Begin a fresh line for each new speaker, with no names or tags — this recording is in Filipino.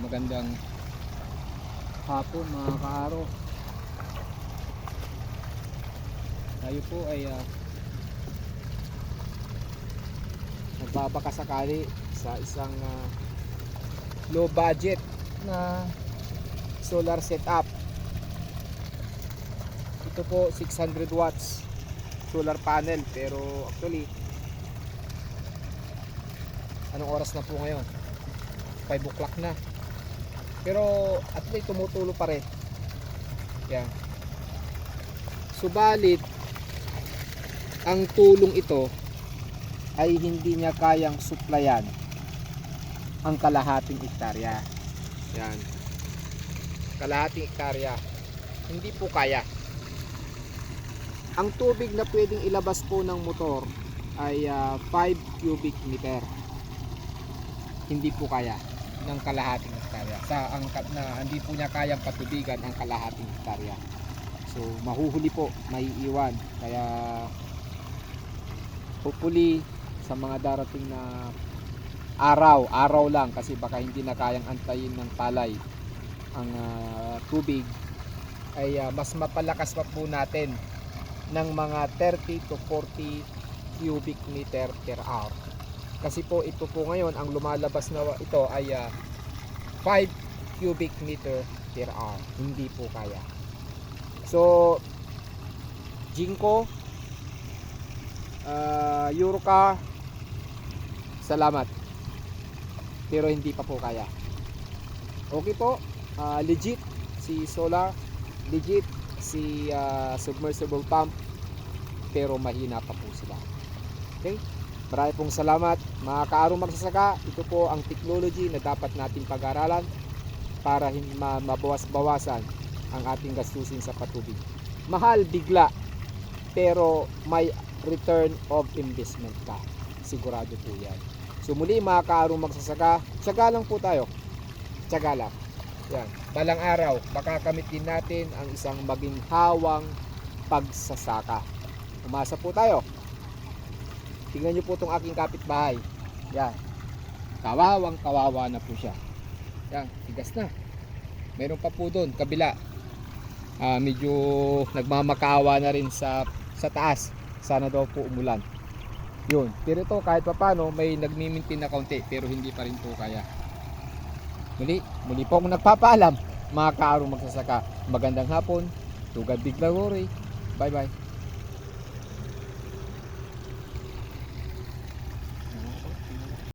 Magandang hapon mga kaaro. Tayo po ay nagbabakasakali sa isang low budget na solar setup. Ito po 600 watts solar panel, pero actually anong oras na po ngayon? 5 o'clock na, pero at least tumutulo pa rin. Yan. Subalit ang tulong ito ay hindi niya kayang suplayan ang kalahating hektarya. Yan. Kalahating hektarya. Hindi po kaya. Ang tubig na pwedeng ilabas po ng motor ay 5 cubic meter. Hindi po kaya ng kalahating hektarya. Hindi po niya kayang patubigan ang kalahating hektarya. So mahuhuli po, maiiwan. Kaya hopefully sa mga darating na araw lang, kasi baka hindi na kayang antayin ng palay ang tubig, ay mas mapalakas pa po natin ng mga 30 to 40 cubic meter per hour. Kasi po ito po ngayon, ang lumalabas na ito ay 5 cubic meter per hour. Hindi po kaya. So Jinko, Eurocar, salamat, pero hindi pa po kaya. Okay po, legit si solar, legit si submersible pump, pero mahina pa po sila. Okay, marami pong salamat mga kaarong magsasaka. Ito po ang technology na dapat natin pag-aralan para mabawas-bawasan ang ating gastusin sa patubig. Mahal bigla, pero may return of investment ka, sigurado po yan. So muli mga kaarong magsasaka, tiyaga lang po tayo, tiyaga lang. Yan, balang araw makakamit din natin ang isang maginhawang pagsasaka. Umasa po tayo. Tingnan nyo po itong aking kapitbahay. Yan, kawawang kawawa na po siya. Yan, tigas na. Meron pa po doon kabila, medyo nagmamakaawa na rin sa taas. Sana daw po umulan. Yun, pero ito kahit pa paano may nagmi-maintain na kaunti, pero hindi pa rin po kaya. Muli po akong nagpapaalam mga kaarong magsasaka. Magandang hapon. To God be glory. Bye bye.